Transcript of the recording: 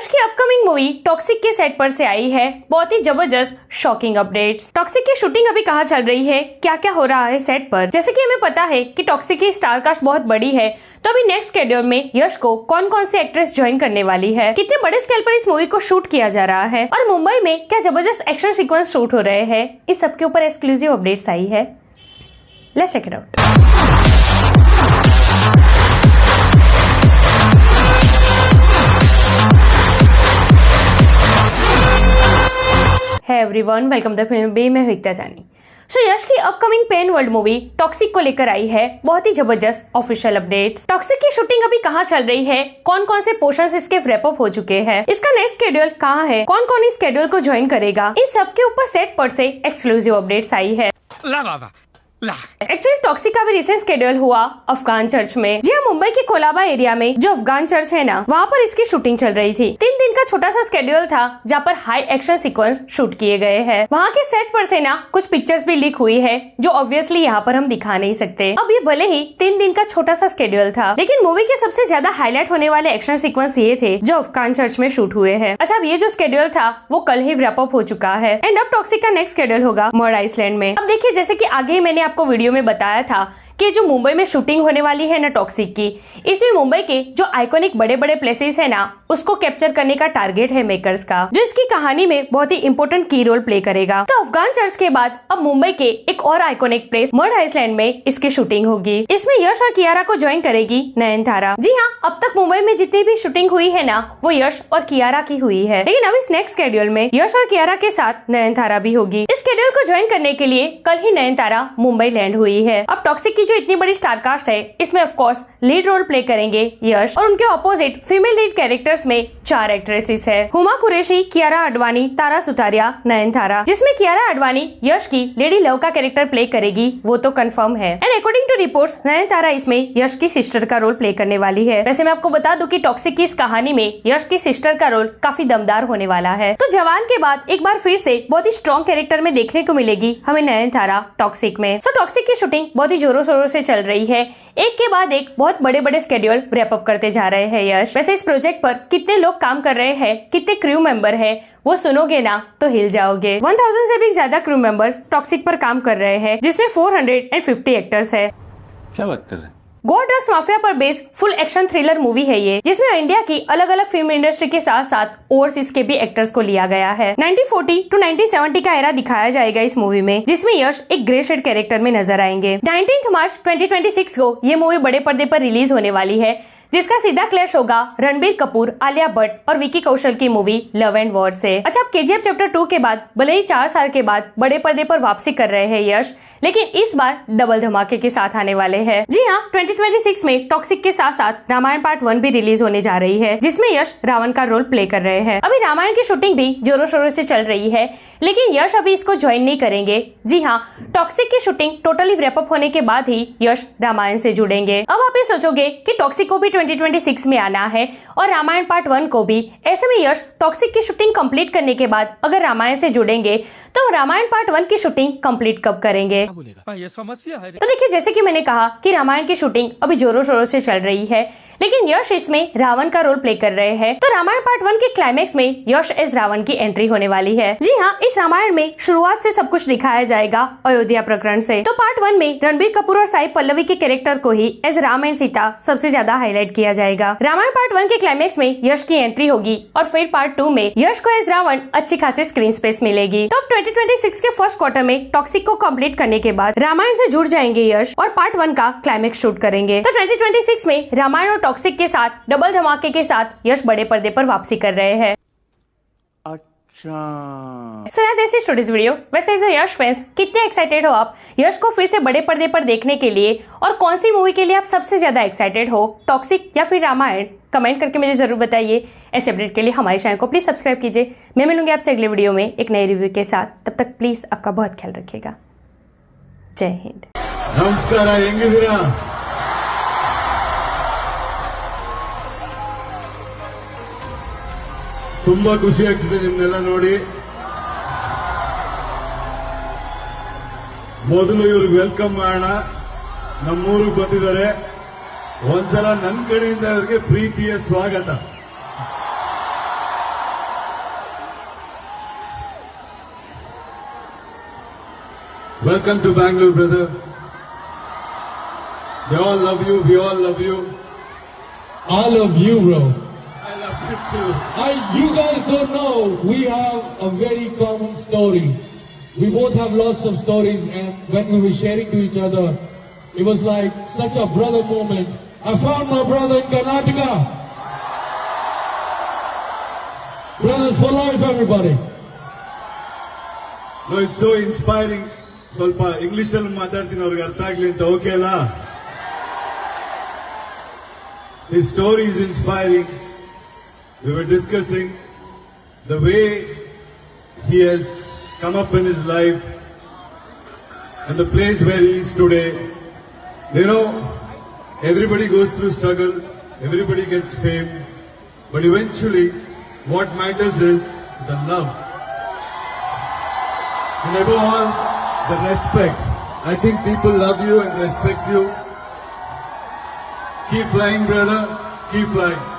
यश की upcoming movie toxic के set पर से आई है बहुत ही जबरदस्त शॉकिंग अपडेट्स। टॉक्सिक की शूटिंग अभी कहाँ चल रही है, क्या क्या हो रहा है सेट पर। जैसे कि हमें पता है कि टॉक्सिक की स्टार कास्ट बहुत बड़ी है, तो अभी नेक्स्ट शेड्यूल में यश को कौन कौन से एक्ट्रेस ज्वाइन करने वाली है, कितने बड़े स्केल पर इस मूवी को शूट किया जा रहा है और मुंबई में क्या जबरदस्त एक्शन सीक्वेंस शूट हो रहे हैं, इस सब के ऊपर एक्सक्लूसिव अपडेट्स आई है। Let's check it out. Everyone, welcome the film bay. मैं एकता जानी। यश की upcoming pan world movie Toxic को लेकर आई है बहुत ही जबरदस्त ऑफिशियल अपडेट्स। टॉक्सिक की शूटिंग अभी कहाँ चल रही है, कौन कौन से पोर्शंस इसके रैप अप हो चुके हैं, इसका नेक्स्ट शेड्यूल कहाँ है, कौन कौन इस शेड्यूल को ज्वाइन करेगा, इस सब के ऊपर सेट पर से एक्सक्लूसिव अपडेट्स आई है। एक्चुअली टॉक्सिक का भी रिसेंट शेड्यूल हुआ अफगान चर्च में। जी हाँ, मुंबई के कोलाबा एरिया में जो अफगान चर्च है ना, वहाँ पर इसकी शूटिंग चल रही थी। 3 दिन का छोटा सा शेड्यूल था जहाँ पर हाई एक्शन सीक्वेंस शूट किए गए हैं। वहाँ के सेट पर से ना कुछ पिक्चर्स भी लीक हुई है जो ऑब्वियसली यहाँ पर हम दिखा नहीं सकते। अब ये भले ही 3 दिन का छोटा सा शेड्यूल था, लेकिन मूवी के सबसे ज्यादा हाईलाइट होने वाले एक्शन सीक्वेंस ये थे जो अफगान चर्च में शूट हुए हैं। अच्छा, अब ये जो शेड्यूल था वो कल ही रैप अप हो चुका है एंड अब टॉक्सिक का नेक्स्ट शेड्यूल होगा मर्ड आइसलैंड में। अब देखिए, जैसे कि आगे ही मैंने आपको वीडियो में बताया था कि जो मुंबई में शूटिंग होने वाली है ना टॉक्सिक की, इसमें मुंबई के जो आइकॉनिक बड़े बड़े प्लेसेस है ना, उसको कैप्चर करने का टारगेट है मेकर्स का, जो इसकी कहानी में बहुत ही इंपॉर्टेंट की रोल प्ले करेगा। तो अफगान चर्च के बाद अब मुंबई के एक और आइकॉनिक प्लेस मर्ड आइसलैंड में इसकी शूटिंग होगी। इसमें यश और कियारा को ज्वाइन करेगी नयनतारा। जी हाँ, अब तक मुंबई में जितनी भी शूटिंग हुई है ना, वो यश और कियारा की हुई है, लेकिन अब इस नेक्स्ट शेड्यूल में यश और कियारा के साथ नयनतारा भी होगी। इस शेड्यूल को ज्वाइन करने के लिए कल ही नयनतारा मुंबई लैंड हुई है। अब टॉक्सिक की जो इतनी बड़ी स्टार कास्ट है, इसमें of course lead role play करेंगे यश, और उनके ऑपोजिट फीमेल लीड कैरेक्टर्स में 4 एक्ट्रेसेस है। हुमा कुरैशी, कियारा आडवाणी, तारा सुतारिया, नयनतारा। जिसमें कियारा आडवाणी यश की लेडी लव का कैरेक्टर प्ले करेगी, वो तो कंफर्म है। And according to reports, Nayanthara इसमें यश की सिस्टर का रोल प्ले करने वाली है। वैसे मैं आपको बता दूं कि टॉक्सिक की इस कहानी में यश की सिस्टर का रोल काफी दमदार होने वाला है। तो जवान के बाद एक बार फिर से बहुत ही स्ट्रॉन्ग कैरेक्टर में देखने को मिलेगी हमें नयनतारा टॉक्सिक में। सो टॉक्सिक की शूटिंग बहुत ही जोरों शोरों से चल रही है। एक के बाद एक बहुत बड़े बड़े शेड्यूल रैप अप करते जा रहे हैं यश। वैसे इस प्रोजेक्ट पर कितने लोग काम कर रहे हैं, कितने क्रू मेंबर है, वो सुनोगे ना तो हिल जाओगे। 1000 से भी ज्यादा क्रू मेंबर्स टॉक्सिक पर काम कर रहे हैं, जिसमें 450 एक्टर्स है। क्या बात कर रहे हैं? गोवा ड्रग्स माफिया पर based full action thriller movie है ये, जिसमें इंडिया की अलग अलग फिल्म इंडस्ट्री के साथ साथ ओवरसीज के भी एक्टर्स को लिया गया है। 1940 to 1970 का एरा दिखाया जाएगा इस मूवी में, जिसमें यश एक ग्रे शेड कैरेक्टर में नजर आएंगे। 19 मार्च 2026 को ये मूवी बड़े पर्दे पर रिलीज होने वाली है, जिसका सीधा क्लैश होगा रणबीर कपूर, आलिया भट्ट और विकी कौशल की मूवी लव एंड वॉर से। अच्छा, अब KGF चैप्टर 2 के बाद भले ही 4 साल के बाद बड़े पर्दे पर वापसी कर रहे हैं यश, लेकिन इस बार डबल धमाके के साथ आने वाले हैं। जी हाँ, 2026 में टॉक्सिक के साथ साथ रामायण पार्ट 1 भी रिलीज होने जा रही है, जिसमें यश रावण का रोल प्ले कर रहे हैं। अभी रामायण की शूटिंग भी जोरों शोरों से चल रही है, लेकिन यश अभी इसको ज्वाइन नहीं करेंगे। जी हाँ, टॉक्सिक की शूटिंग टोटली रैप अप होने के बाद ही यश रामायण से जुड़ेंगे। अब आप ये सोचोगे कि टॉक्सिक को भी 2026 में आना है और रामायण पार्ट 1 को भी। ऐसे में यश टॉक्सिक की शूटिंग कंप्लीट करने के बाद अगर रामायण से जुड़ेंगे तो रामायण पार्ट 1 की शूटिंग कंप्लीट कब करेंगे? ये समस्या है। तो देखिए, जैसे कि मैंने कहा कि रामायण की शूटिंग अभी जोरों शोरों से चल रही है, लेकिन यश इसमें रावण का रोल प्ले कर रहे हैं। तो रामायण पार्ट 1 के क्लाइमेक्स में यश एज रावण की एंट्री होने वाली है। जी हाँ, इस रामायण में शुरुआत से सब कुछ दिखाया जाएगा अयोध्या प्रकरण से। तो पार्ट 1 में रणबीर कपूर और साई पल्लवी के कैरेक्टर को ही एज राम एंड सीता सबसे ज्यादा हाईलाइट किया जाएगा। रामायण पार्ट 1 के क्लाइमेक्स में यश की एंट्री होगी और फिर पार्ट 2 में यश को एज रावण अच्छी खासी स्क्रीन स्पेस मिलेगी। तो अब 2026 के फर्स्ट क्वार्टर में टॉक्सिक को कंप्लीट करने के बाद रामायण से जुड़ जाएंगे यश और पार्ट 1 का क्लाइमेक्स शूट करेंगे। तो 2026 में रामायण और टॉक्सिक के साथ डबल धमाके के साथ यश बड़े पर्दे पर वापसी कर रहे हैं। अच्छा, सो यार, दिस इज टुडेस वीडियो। वैसे एज यश फैंस कितने एक्साइटेड हो आप यश को फिर से बड़े पर्दे पर देखने के लिए, और कौन सी मूवी के लिए आप सबसे ज्यादा एक्साइटेड हो, टॉक्सिक या फिर रामायण? कमेंट करके मुझे जरूर बताइए। ऐसे अपडेट के लिए हमारे चैनल को प्लीज सब्सक्राइब कीजिए। मैं मिलूंगी आपसे अगले वीडियो में एक नए रिव्यू के साथ। तब तक प्लीज आपका बहुत ख्याल रखिएगा। जय हिंद। नमस्कार, ಹೆಂಗಿದ್ದೀರಾ? ತುಂಬಾ ಖುಷಿ ಆಗ್ತಿದೆ ನಿಮ್ಮನ್ನೆಲ್ಲ ನೋಡಿ। ಮೊದಲು ಇವ್ರಿಗೆ ವೆಲ್ಕಮ್ ಮಾಡೋಣ, ನಮ್ಮೂರಿಗೆ ಬಂದಿದ್ದಾರೆ। ಒಂದ್ಸಲ ನನ್ನ ಕಡೆಯಿಂದ ಅವರಿಗೆ ಪ್ರೀತಿಯ ಸ್ವಾಗತ। Welcome to Bangalore, brother. They all love you. We all love you. I love you, bro. I love you too. You guys don't know, we have a very common story. We both have lots of stories, and when we were sharing to each other, it was like such a brother moment. I found my brother in Karnataka. Brothers for life, everybody. No, it's so inspiring. ಸ್ವಲ್ಪ English ಅಲ್ಲಿ ಮಾತಾಡ್ತೀನಿ ಅವ್ರಿಗೆ ಅರ್ಥ ಆಗ್ಲಿ ಅಂತ okay ಅಲ್ಲ His story is inspiring. We were discussing the way he has come up in his life and the place where he is today. You know, everybody goes through struggle, everybody gets fame, but eventually what matters is the love. And above all, the respect. I think people love you and respect you. Keep flying, brother. Keep flying.